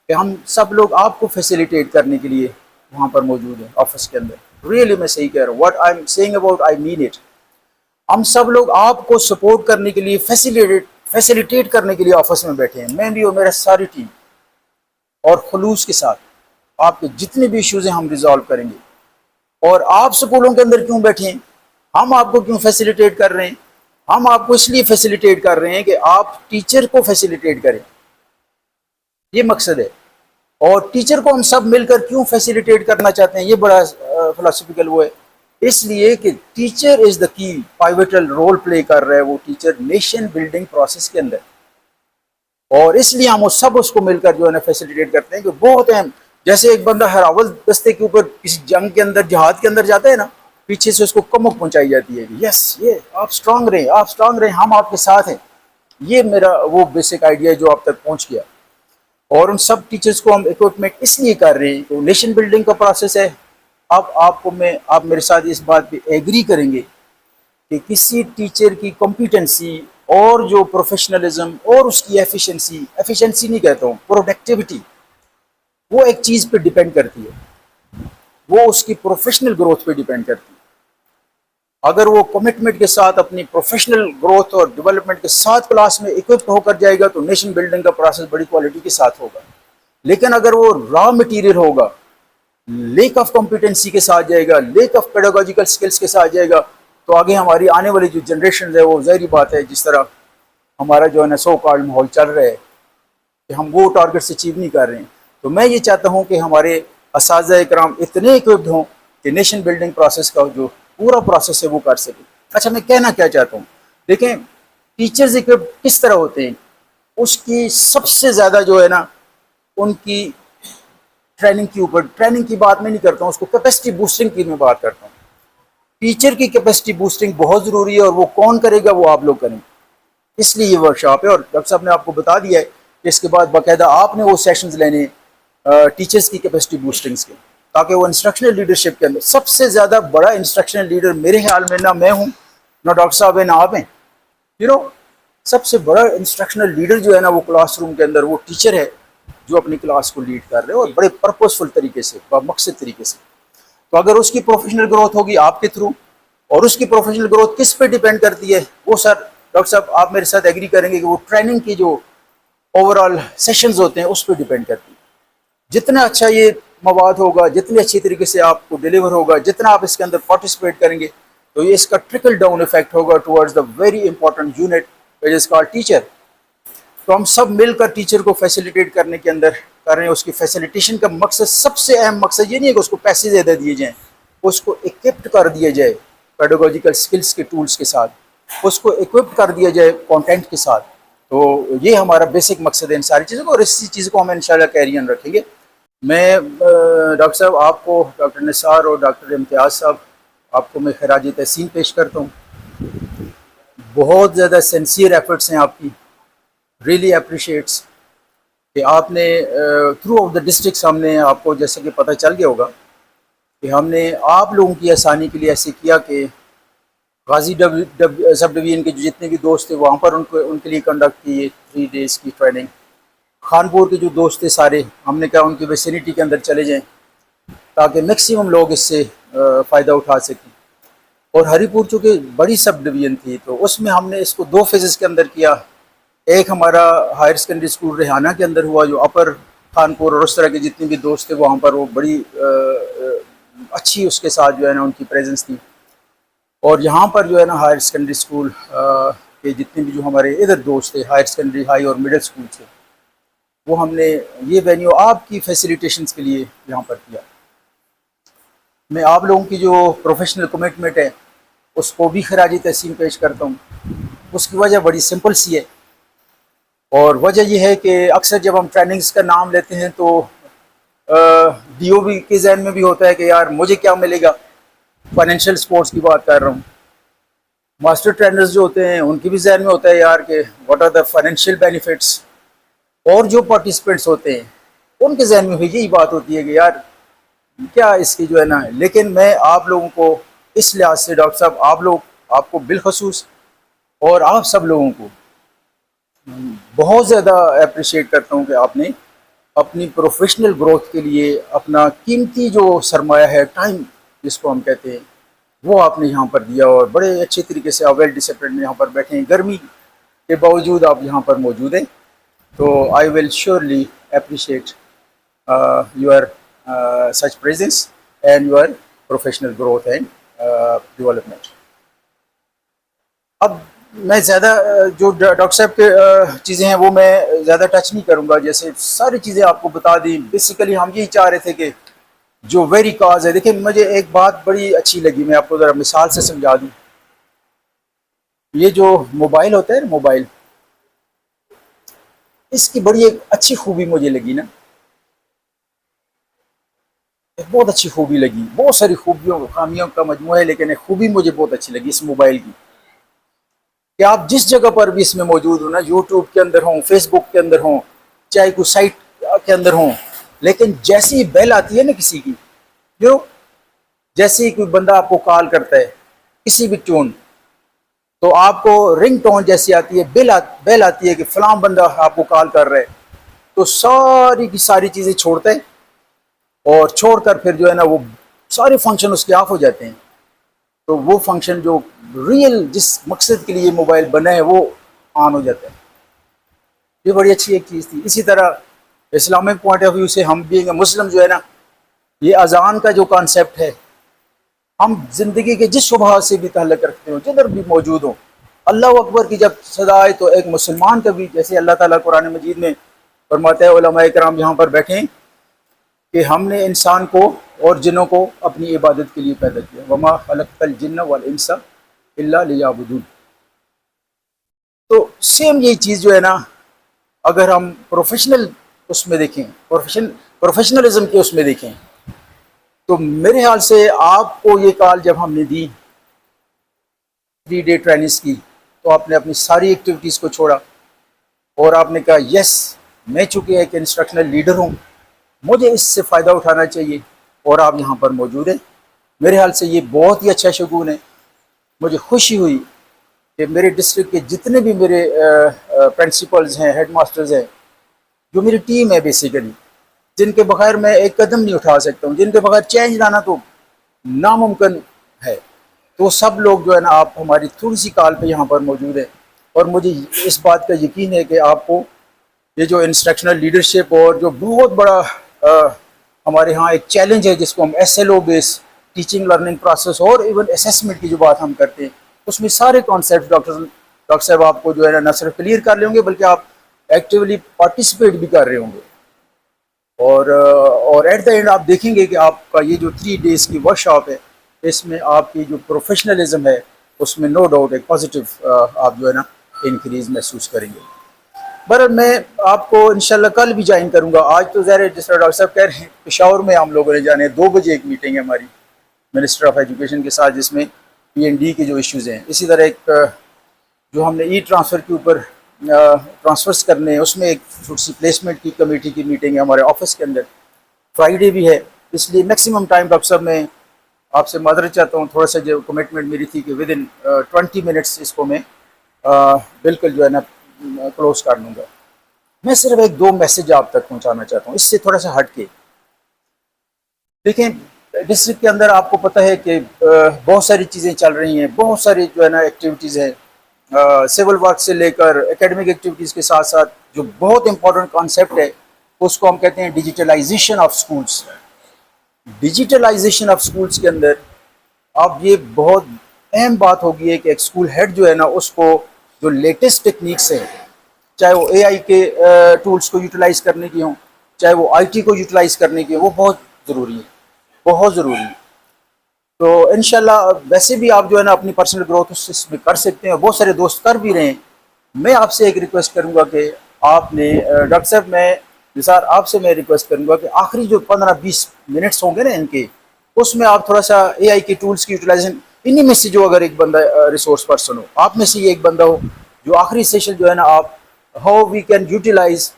کہ ہم سب لوگ آپ کو فیسیلیٹیٹ کرنے کے لیے وہاں پر موجود ہیں آفس کے اندر. ریئلی میں صحیح کہہ رہا ہوں. What I am seeing about I mean it. ہم سب لوگ آپ کو سپورٹ کرنے کے لیے فیسیلیٹیٹ کرنے کے لیے آفس میں بیٹھے ہیں. میں بھی اور میرا ساری ٹیم اور خلوص کے ساتھ آپ کے جتنے بھی ایشوز ہیں ہم ریزالو کریں گے. اور آپ سکولوں کے اندر کیوں بیٹھے ہیں؟ ہم آپ کو کیوں فیسیلیٹیٹ کر رہے ہیں؟ ہم آپ کو اس لیے فیسیلیٹیٹ کر رہے ہیں کہ آپ ٹیچر کو فیسیلیٹیٹ کریں. یہ مقصد ہے. اور ٹیچر کو ہم سب مل کر کیوں فیسیلیٹیٹ کرنا چاہتے ہیں؟ یہ بڑا فلسفیکل وہ ہے. اس لیے کہ ٹیچر از دا کی پائیوٹل رول پلے کر رہا ہے وہ ٹیچر نیشن بلڈنگ پروسیس کے اندر. اور اس لیے ہم سب اس کو مل کر جو ہے نا فیسیلیٹیٹ کرتے ہیں کہ بہت اہم. جیسے ایک بندہ ہراول دستے کے اوپر کسی جنگ کے اندر جہاد کے اندر جاتا ہے نا، پیچھے سے اس کو کمک پہنچائی جاتی ہے. یس یہ آپ اسٹرانگ رہیں، آپ اسٹرانگ رہیں، ہم آپ کے ساتھ ہیں. یہ میرا وہ بیسک آئیڈیا ہے جو آپ تک پہنچ گیا. اور ان سب ٹیچرز کو ہم اکوپمنٹ اس لیے کر رہے ہیں کہ نیشن بلڈنگ کا پروسیس ہے. اب آپ میرے ساتھ اس بات پہ ایگری کریں گے کہ کسی ٹیچر کی کمپیٹنسی اور جو پروفیشنلزم اور اس کی ایفیشنسی نہیں کہتا ہوں، پروڈکٹیوٹی، وہ ایک چیز پہ ڈیپینڈ کرتی ہے. وہ اس کی پروفیشنل گروتھ پہ ڈیپینڈ کرتی ہے. اگر وہ کمٹمنٹ کے ساتھ اپنی پروفیشنل گروتھ اور ڈیولپمنٹ کے ساتھ کلاس میں اکوپڈ ہو کر جائے گا تو نیشن بلڈنگ کا پروسیس بڑی کوالٹی کے ساتھ ہوگا. لیکن اگر وہ را مٹیریل ہوگا، لیک آف کمپیٹنسی کے ساتھ جائے گا، لیک آف پیڈاگوجیکل سکلز کے ساتھ جائے گا، تو آگے ہماری آنے والی جو جنریشن ہے وہ ظاہری بات ہے جس طرح ہمارا جو ہے نا سو کالڈ ماحول چل رہا ہے کہ ہم وہ ٹارگیٹس اچیو نہیں کر رہے ہیں. تو میں یہ چاہتا ہوں کہ ہمارے اساتذہ اکرام اتنے اکوپڈ ہوں کہ نیشن بلڈنگ پروسیس کا جو پورا پروسیس ہے وہ کر سکیں. اچھا میں کہنا کیا چاہتا ہوں، دیکھیں ٹیچرز اکوپڈ کس طرح ہوتے ہیں. اس کی سب سے زیادہ جو ہے نا ان کی ٹریننگ کے اوپر، ٹریننگ کی بات میں نہیں کرتا ہوں، اس کو کیپیسٹی بوسٹنگ کی میں بات کرتا ہوں. ٹیچر کی کیپیسٹی بوسٹنگ بہت ضروری ہے اور وہ کون کرے گا؟ وہ آپ لوگ کریں. اس لیے یہ ورکشاپ ہے. اور ڈاکٹر صاحب نے آپ کو بتا دیا ہے کہ اس کے بعد باقاعدہ آپ نے وہ سیشنز لینے ٹیچرز کی کیپیسٹی بوسٹنگز کے، تاکہ وہ انسٹرکشنل لیڈرشپ کے اندر سب سے زیادہ بڑا انسٹرکشنل لیڈر میرے خیال میں نہ میں ہوں، نہ ڈاکٹر صاحب ہیں، نہ آپ ہیں. سب سے بڑا انسٹرکشنل لیڈر جو ہے نا وہ کلاس روم کے اندر وہ ٹیچر ہے جو اپنی کلاس کو لیڈ کر رہے ہیں اور بڑے پرپزفل طریقے سے، مقصد طریقے سے. تو اگر اس کی پروفیشنل گروتھ ہوگی آپ کے تھرو، اور اس کی پروفیشنل گروتھ کس پہ ڈیپینڈ کرتی ہے؟ وہ سر ڈاکٹر صاحب آپ میرے ساتھ ایگری کریں گے کہ وہ ٹریننگ کی جو اوور آل سیشنز ہوتے ہیں اس پہ ڈیپینڈ کرتی ہے. جتنا اچھا یہ مواد ہوگا، جتنے اچھی طریقے سے آپ کو ڈیلیور ہوگا، جتنا آپ اس کے اندر پارٹیسپیٹ کریں گے، تو یہ اس کا ٹرکل ڈاؤن ایفیکٹ ہوگا towards the very important unit which is called teacher. تو ہم سب مل کر ٹیچر کو فیسیلیٹیٹ کرنے کے اندر کر رہے ہیں. اس کی فیسیلیٹیشن کا مقصد، سب سے اہم مقصد یہ نہیں ہے کہ اس کو پیسے زیادہ دیے جائیں، اس کو اکوپڈ کر دیا جائے پیڈاگوجیکل سکلز کے ٹولز کے ساتھ، اس کو اکوپڈ کر دیا جائے کانٹینٹ کے ساتھ. تو یہ ہمارا بیسک مقصد ہے ان ساری چیزوں کو، اور اسی چیز کو ہم انشاءاللہ کیری آن رکھیں گے. میں ڈاکٹر صاحب آپ کو، ڈاکٹر نثار اور ڈاکٹر امتیاز صاحب، آپ کو میں خراج تحسین پیش کرتا ہوں. بہت زیادہ سینسیئر ایفرٹس ہیں آپ کی، ریئلی اپریشیٹس کہ آپ نے تھرو آؤٹ دا ڈسٹرکٹس، ہم نے آپ کو جیسے کہ پتہ چل گیا ہوگا کہ ہم نے آپ لوگوں کی آسانی کے لیے ایسے کیا کہ غازی سب ڈویژن کے جو جتنے بھی دوست تھے وہاں پر ان کے لیے کنڈکٹ کی 3 days کی ٹریننگ. خانپور کے جو دوست تھے سارے، ہم نے کہا ان کی ویسینٹی کے اندر چلے جائیں تاکہ میکسیمم لوگ اس سے فائدہ اٹھا سکیں. اور ہری پور چونکہ بڑی سب ڈویژن تھی تو اس میں ہم نے اس کو 2 phases کے اندر کیا. ایک ہمارا ہائر سیکنڈری اسکول ریحانہ کے اندر ہوا جو اپر خانپور اور اس طرح کے جتنے بھی دوست تھے وہاں پر، وہ بڑی اچھی اس کے ساتھ جو ہے نا ان کی پریزنس تھی. اور یہاں پر جو ہے نا ہائر سیکنڈری اسکول کے جتنے بھی جو ہمارے ادھر دوست تھے، ہائر سیکنڈری، ہائی اور مڈل اسکول تھے، وہ ہم نے یہ وینیو آپ کی فیسیلیٹیشنز کے لیے یہاں پر کیا. میں آپ لوگوں کی جو پروفیشنل کمٹمنٹ ہے اس کو بھی خراج تحسین پیش کرتا ہوں. اس کی وجہ بڑی سمپل سی ہے، اور وجہ یہ ہے کہ اکثر جب ہم ٹریننگز کا نام لیتے ہیں تو ڈی او بی کے ذہن میں بھی ہوتا ہے کہ یار مجھے کیا ملے گا. فائنینشیل سپورٹس کی بات کر رہا ہوں. ماسٹر ٹرینرز جو ہوتے ہیں ان کی بھی ذہن میں ہوتا ہے یار کہ what are the financial benefits. اور جو پارٹیسپینٹس ہوتے ہیں ان کے ذہن میں بھی یہی بات ہوتی ہے کہ یار کیا اس کی جو ہے نا. لیکن میں آپ لوگوں کو اس لحاظ سے ڈاکٹر صاحب، آپ کو بالخصوص اور آپ سب لوگوں کو بہت زیادہ اپریشیٹ کرتا ہوں کہ آپ نے اپنی پروفیشنل گروتھ کے لیے اپنا قیمتی جو سرمایہ ہے ٹائم جس کو ہم کہتے ہیں وہ آپ نے یہاں پر دیا اور بڑے اچھے طریقے سے آپ ویل ڈسپلن یہاں پر بیٹھے ہیں. گرمی کے باوجود آپ یہاں پر موجود ہیں. تو I will surely appreciate your such presence and your professional growth and development. اب میں زیادہ جو ڈاکٹر صاحب کے چیزیں ہیں وہ میں زیادہ ٹچ نہیں کروں گا. جیسے ساری چیزیں آپ کو بتا دیں. بیسیکلی ہم یہی چاہ رہے تھے کہ جو ویری کاز ہے, دیکھیں مجھے ایک بات بڑی اچھی لگی, میں آپ کو ذرا مثال سے سمجھا دوں. یہ جو موبائل ہوتا ہے نا, موبائل, اس کی بڑی ایک اچھی خوبی مجھے لگی نا, ایک بہت اچھی خوبی لگی. بہت ساری خوبیوں خامیوں کا مجموعہ ہے, لیکن ایک خوبی مجھے بہت اچھی لگی اس موبائل کی, کہ آپ جس جگہ پر بھی اس میں موجود ہوں نا, یوٹیوب کے اندر ہوں, فیس بک کے اندر ہوں, چاہے کوئی سائٹ کے اندر ہوں, لیکن جیسی بیل آتی ہے نا کسی کی, جو جیسے ہی کوئی بندہ آپ کو کال کرتا ہے کسی بھی ٹون, تو آپ کو رنگ ٹون جیسی آتی ہے, بیل آتی ہے کہ فلاں بندہ آپ کو کال کر رہا ہے, تو ساری کی ساری چیزیں چھوڑتے ہیں اور چھوڑ کر پھر جو ہے نا وہ سارے فنکشن اس کے آف ہو جاتے ہیں. تو وہ فنکشن جو ریئل جس مقصد کے لیے موبائل بنا ہے وہ آن ہو جاتا ہے. یہ بڑی اچھی ایک چیز تھی. اسی طرح اسلامک پوائنٹ آف ویو سے ہم بینگ اے مسلم جو ہے نا, یہ اذان کا جو کانسیپٹ ہے, ہم زندگی کے جس شبہ سے بھی تعلق رکھتے ہوں, جدھر بھی موجود ہوں, اللہ اکبر کی جب صدا آئے تو ایک مسلمان کا بھی, جیسے اللہ تعالیٰ قرآن مجید میں فرماتا ہے, علماء کرام یہاں پر بیٹھیں, کہ ہم نے انسان کو اور جنوں کو اپنی عبادت کے لیے پیدا کیا. وما خلقت الجن والانس الا لیعبدون. تو سیم یہی چیز جو ہے نا, اگر ہم پروفیشنل اس میں دیکھیں, پروفیشنلزم کے اس میں دیکھیں, تو میرے خیال سے آپ کو یہ کال جب ہم نے دی 3 ڈے ٹریننگز کی, تو آپ نے اپنی ساری ایکٹیویٹیز کو چھوڑا اور آپ نے کہا یس, میں چونکہ ایک انسٹرکشنل لیڈر ہوں, مجھے اس سے فائدہ اٹھانا چاہیے, اور آپ یہاں پر موجود ہیں. میرے خیال سے یہ بہت ہی اچھا شگون ہے. مجھے خوشی ہوئی کہ میرے ڈسٹرکٹ کے جتنے بھی میرے پرنسپلز ہیں, ہیڈ ماسٹرز ہیں, جو میری ٹیم ہے بیسیکلی, جن کے بغیر میں ایک قدم نہیں اٹھا سکتا ہوں, جن کے بغیر چینج لانا تو ناممکن ہے, تو سب لوگ جو ہے نا آپ ہماری تھوڑی سی کال پہ یہاں پر موجود ہیں. اور مجھے اس بات کا یقین ہے کہ آپ کو یہ جو انسٹرکشنل لیڈرشپ اور جو بہت بڑا ہمارے ہاں ایک چیلنج ہے, جس کو ہم SLO بیس ٹیچنگ لرننگ پروسیس اور ایون اسیسمنٹ کی جو بات ہم کرتے ہیں, اس میں سارے کانسیپٹ ڈاکٹر صاحب آپ کو جو ہے نا نہ صرف کلیئر کر لیں گے, بلکہ آپ ایکٹیولی پارٹیسپیٹ بھی کر رہے ہوں گے. اور ایٹ دا اینڈ آپ دیکھیں گے کہ آپ کا یہ جو 3 days کی ورک شاپ ہے, اس میں آپ کی جو پروفیشنلزم ہے اس میں نو ڈاؤٹ ایک پازیٹیو آپ جو ہے نا انکریز محسوس کریں گے. بہرحال میں آپ کو انشاءاللہ کل بھی جوائن کروں گا. آج تو ظاہر ہے جس طرح ڈاکٹر صاحب کہہ رہے ہیں, پشاور میں ہم لوگوں نے جانے 2 بجے ایک میٹنگ ہے ہماری منسٹر آف ایجوکیشن کے ساتھ, جس میں PND کے جو ایشوز ہیں, اسی طرح ایک جو ہم نے ٹرانسفر کے اوپر ٹرانسفرز کرنے ہیں, اس میں ایک چھوٹی سی پلیسمنٹ کی کمیٹی کی میٹنگ ہے ہمارے آفس کے اندر. فرائیڈے بھی ہے, اس لیے میکسیمم ٹائم ڈاکٹر صاحب میں آپ سے معذرت چاہتا ہوں. تھوڑا سا جو کمٹمنٹ میری تھی کہ ودن 20 منٹس اس کو میں بالکل جو ہے نا کلوز کر لوں گا. میں صرف ایک 2 میسج آپ تک پہنچانا چاہتا ہوں, اس سے تھوڑا سا ہٹ کے. دیکھیں ڈسٹرکٹ کے اندر آپ کو پتہ ہے کہ بہت ساری چیزیں چل رہی ہیں, بہت ساری جو ہے نا ایکٹیویٹیز ہیں, سول ورک سے لے کر اکیڈمک ایکٹیویٹیز کے ساتھ ساتھ جو بہت امپورٹنٹ کانسیپٹ ہے اس کو ہم کہتے ہیں digitalisation of schools. Digitalisation of schools کے اندر اب یہ بہت اہم بات ہوگی ہے کہ ایک اسکول ہیڈ جو ہے نا, اس کو جو لیٹسٹ ٹیکنیکس ہیں, چاہے وہ AI کے ٹولز کو یوٹیلائز کرنے کی ہوں, چاہے وہ IT کو یوٹیلائز کرنے کی ہوں, وہ بہت ضروری ہے, بہت ضروری ہے. تو انشاءاللہ ویسے بھی آپ جو ہے نا اپنی پرسنل گروتھ اس میں کر سکتے ہیں, بہت سارے دوست کر بھی رہے ہیں. میں آپ سے ایک ریکویسٹ کروں گا کہ آپ نے ڈاکٹر صاحب, میں نثار آپ سے میں ریکویسٹ کروں گا کہ آخری جو 15-20 منٹس ہوں گے نا ان کے, اس میں آپ تھوڑا سا AI کے ٹولز کی یوٹیلائزیشن, انہی میں سے جو اگر ایک بندہ ریسورس پرسن ہو, آپ میں سے یہ ایک بندہ ہو جو آخری سیشن جو ہے نا آپ how we can utilise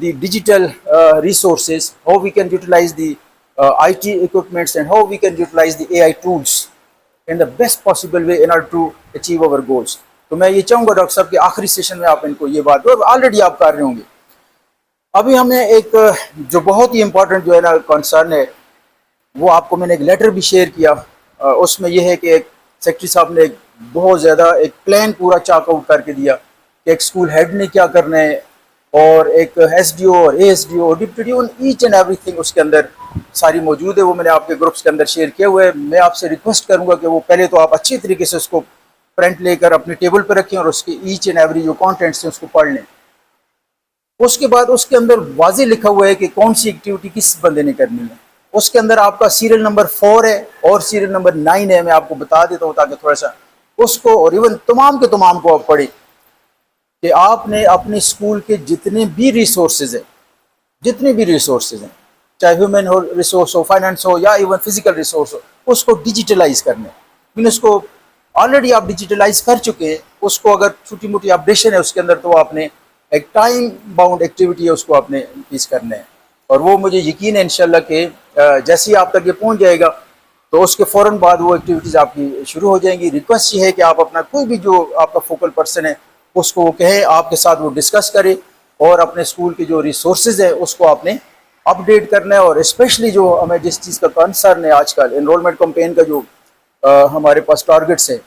the digital resources, how we can utilise the IT equipments and how we can utilize the AI tools in the best possible way in order to achieve our goals. تو میں یہ چاہوں گا doctor صاحب کہ آخری session میں آپ ان کو یہ بات, آلریڈی آپ کر رہے ہوں گے, ابھی ہمیں ایک جو بہت ہی امپورٹنٹ جو ہے نا کنسرن ہے، وہ آپ کو میں نے ایک لیٹر بھی شیئر کیا. اس میں یہ ہے کہ ایک سیکرٹری صاحب نے ایک بہت زیادہ ایک پلان پورا چاک آؤٹ کر کے دیا کہ ایک اسکول ہیڈ نے کیا کرنا ہے، اور ایک ایس ڈی او اور A S D O deputy D O H and everything اس کے اندر ساری موجود ہے. وہ میں نے آپ کے گروپس کے اندر شیئر کیا ہوا ہے. میں آپ سے ریکویسٹ کروں گا کہ وہ پہلے تو آپ اچھی طریقے سے اس کو پرنٹ لے کر اپنے ٹیبل پہ رکھیں اور اس کے ایچ اینڈ ایوری جو کانٹینٹس ہیں اس کو پڑھ لیں. اس کے بعد اس کے اندر واضح لکھا ہوا ہے کہ کون سی ایکٹیویٹی کس بندے نے کرنی ہے. اس کے اندر آپ کا سیریل نمبر 4 ہے اور سیریل نمبر 9 ہے. میں آپ کو بتا دیتا ہوں تاکہ تھوڑا سا اس کو اور ایون تمام کے تمام کو آپ پڑھیں کہ آپ نے اپنے اسکول کے جتنے بھی ریسورسز ہیں چاہے ہیومن ہو ریسورس ہو، فائنانس ہو، یا ایون فزیکل ریسورس ہو، اس کو ڈیجیٹلائز کرنا ہے. اس کو آلریڈی آپ ڈیجیٹلائز کر چکے ہیں. اس کو اگر چھوٹی موٹی اپڈیشن ہے اس کے اندر تو آپ نے ایک ٹائم باؤنڈ ایکٹیویٹی ہے اس کو آپ نے پیس کرنا ہے. اور وہ مجھے یقین ہے انشاءاللہ کہ جیسے ہی آپ تک یہ پہنچ جائے گا تو اس کے فوراً بعد وہ ایکٹیویٹیز آپ کی شروع ہو جائیں گی. ریکویسٹ یہ ہے کہ آپ اپنا کوئی بھی جو آپ کا فوکل پرسن ہے اس کو وہ کہیں، آپ کے ساتھ وہ ڈسکس کرے، اور اپنے اسکول کے جو ریسورسز ہیں اس کو آپ نے اپ ڈیٹ کرنا ہے. اور اسپیشلی جو ہمیں جس چیز کا کنسرن ہے آج کل انرولمنٹ کمپین کا جو ہمارے پاس ٹارگٹس ہیں،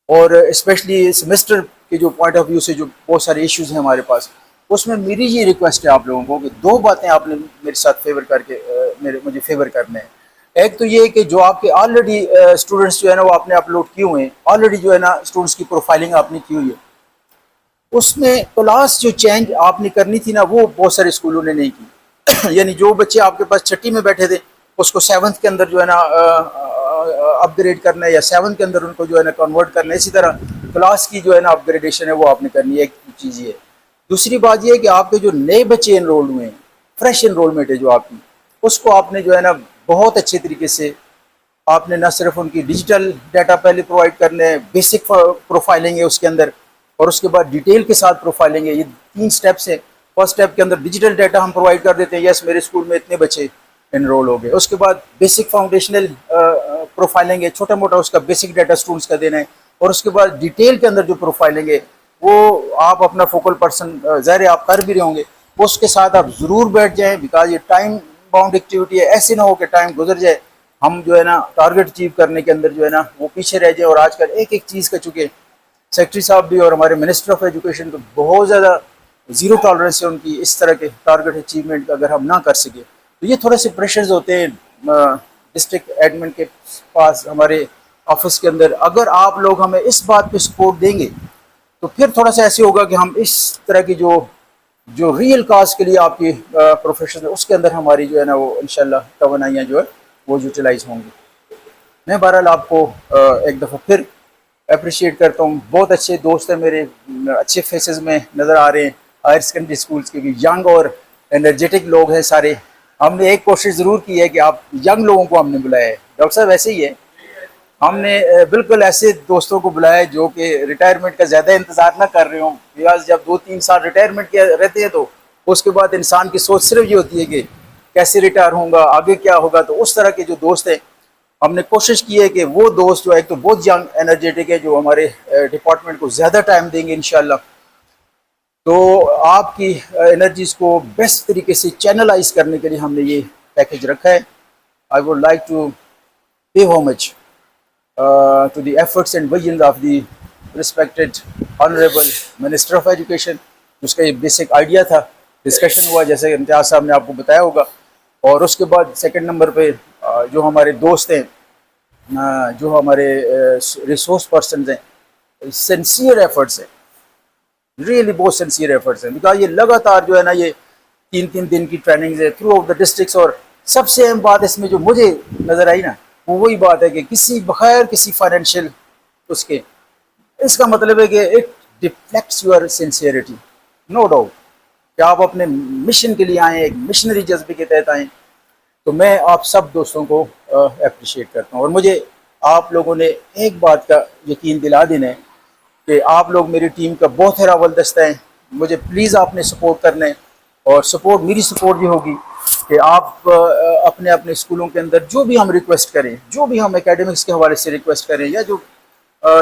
اور اسپیشلی سیمسٹر کے جو پوائنٹ آف ویو سے جو بہت سارے ایشوز ہیں ہمارے پاس، اس میں میری یہ ریکویسٹ ہے آپ لوگوں کو کہ 2 باتیں آپ نے میرے ساتھ فیور کر کے مجھے فیور کرنے ہیں. ایک تو یہ کہ جو آپ کے آلریڈی اسٹوڈنٹس جو ہے نا وہ آپ نے اپلوڈ کیے ہوئے ہیں، آلریڈی جو ہے نا اسٹوڈنٹس کی پروفائلنگ آپ نے کی ہوئی ہے. اس میں کلاس جو چینج آپ نے کرنی تھی نا وہ بہت سارے اسکولوں نے نہیں کی. یعنی جو بچے آپ کے پاس چھٹی میں بیٹھے تھے اس کو 7th کے اندر جو ہے نا اپ گریڈ کرنا ہے، یا 7th کے اندر ان کو جو ہے نا کنورٹ کرنا ہے. اسی طرح کلاس کی جو ہے نا اپ گریڈیشن ہے وہ آپ نے کرنی ہے. ایک چیز یہ ہے. دوسری بات یہ ہے کہ آپ کے جو نئے بچے انرول ہوئے ہیں، فریش انرولمنٹ ہے جو آپ کی، اس کو آپ نے جو ہے نا بہت اچھے طریقے سے آپ نے نہ صرف ان کی ڈیجیٹل ڈیٹا پہلے پرووائڈ کرنے ہیں، بیسک پروفائلنگ ہے اس کے اندر، اور اس کے بعد ڈیٹیل کے ساتھ پروفائلنگ ہے. یہ 3 سٹیپس ہیں. فرسٹ سٹیپ کے اندر ڈیجیٹل ڈیٹا ہم پرووائڈ کر دیتے ہیں، یس میرے اسکول میں اتنے بچے انرول ہو گئے. اس کے بعد بیسک فاؤنڈیشنل پروفائلنگ ہے، چھوٹا موٹا اس کا بیسک ڈیٹا اسٹوڈنٹس کا دینا ہے. اور اس کے بعد ڈیٹیل کے اندر جو پروفائلنگ ہے وہ آپ اپنا فوکل پرسن ظاہر ہے آپ کر بھی رہے ہوں گے، اس کے ساتھ آپ ضرور بیٹھ جائیں، بیکاز یہ ٹائم باؤنڈ ایکٹیویٹی ہے. ایسے نہ ہو کہ ٹائم گزر جائے، ہم جو ہے نا ٹارگٹ اچیو کرنے کے اندر جو ہے نا وہ پیچھے رہ جائیں. اور آج کل ایک چیز کا چونکہ سیکرٹری صاحب بھی اور ہمارے منسٹر آف ایجوکیشن کو بہت زیادہ زیرو ٹالرنس ہے ان کی اس طرح کے ٹارگٹ اچیومنٹ اگر ہم نہ کر سکے تو یہ تھوڑے سے پریشرز ہوتے ہیں ڈسٹرکٹ ایڈمن کے پاس، ہمارے آفس کے اندر. اگر آپ لوگ ہمیں اس بات پہ سپورٹ دیں گے تو پھر تھوڑا سا ایسے ہوگا کہ ہم اس طرح کی جو ریئل کاز کے لیے آپ کی پروفیشن ہے اس کے اندر ہماری جو ہے نا وہ انشاءاللہ توانائیاں جو ہے وہ یوٹیلائز ہوں گی. میں بہرحال آپ کو ایک دفعہ پھر اپریشیٹ کرتا ہوں. بہت اچھے دوست ہیں میرے، اچھے فیسز میں نظر آ رہے ہیں. ہائر سیکنڈری اسکولس کے بھی ینگ اور انرجیٹک لوگ ہیں سارے. ہم نے ایک کوشش ضرور کی ہے کہ آپ ینگ لوگوں کو ہم نے بلایا ہے. ڈاکٹر صاحب ایسے ہی ہے، ہم نے بالکل ایسے دوستوں کو بلایا جو کہ ریٹائرمنٹ کا زیادہ انتظار نہ کر رہے ہوں. بیکاز جب 2-3 سال ریٹائرمنٹ کے رہتے ہیں تو اس کے بعد انسان کی سوچ صرف یہ ہوتی ہے کہ کیسے ریٹائر ہوں گا، آگے کیا ہوگا. تو اس طرح کے جو دوست ہیں ہم نے کوشش کی ہے کہ وہ دوست جو ایک تو بہت ینگ انرجیٹک ہے جو ہمارے ڈپارٹمنٹ کو زیادہ ٹائم دیں گے انشاءاللہ، تو آپ کی انرجیز کو بیسٹ طریقے سے چینلائز کرنے کے لیے ہم نے یہ پیکیج رکھا ہے. I would like to pay homage to the efforts and visions of the respected honorable Minister of Education. اس کا یہ بیسک آئیڈیا تھا، ڈسکشن ہوا جیسے امتیاز صاحب نے آپ کو بتایا ہوگا. اور اس کے بعد سیکنڈ نمبر پہ جو ہمارے دوست ہیں، جو ہمارے ریسورس پرسنز ہیں، سنسیئر ایفرٹس ہیں، ریئلی بہت سنسیئر ایفرٹس ہیں. بیکاز یہ لگاتار جو ہے نا یہ 3 دن کی ٹریننگز ہے تھرو آف دا ڈسٹرکس. اور سب سے اہم بات اس میں جو مجھے نظر آئی نا وہ وہی بات ہے کہ کسی بغیر کسی فائنینشیل اس کا مطلب ہے کہ it deflects your sincerity. No doubt کہ آپ اپنے مشن کے لیے آئیں، ایک مشنری جذبے کے تحت آئیں. تو میں آپ سب دوستوں کو اپریشیٹ کرتا ہوں. اور مجھے آپ لوگوں نے ایک بات کا یقین دلا دینا ہے کہ آپ لوگ میری ٹیم کا بہت اول دستہ ہیں. مجھے پلیز آپ نے سپورٹ کرنا ہے، اور سپورٹ میری سپورٹ یہ ہوگی کہ آپ اپنے اپنے اسکولوں کے اندر جو بھی ہم ریکویسٹ کریں، جو بھی ہم اکیڈمکس کے حوالے سے ریکویسٹ کریں، یا جو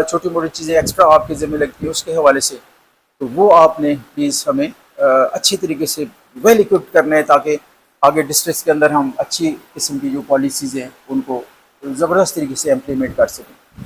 چھوٹی موٹی چیزیں ایکسٹرا آپ کے ذمہ لگتی ہیں اس کے حوالے سے، تو وہ آپ نے پلیز ہمیں اچھی طریقے سے ویل اکوپڈ کرنے ہیں تاکہ آگے ڈسٹرکٹس کے اندر ہم اچھی قسم کی جو پالیسیز ہیں ان کو زبردست طریقے سے امپلیمنٹ کر سکیں.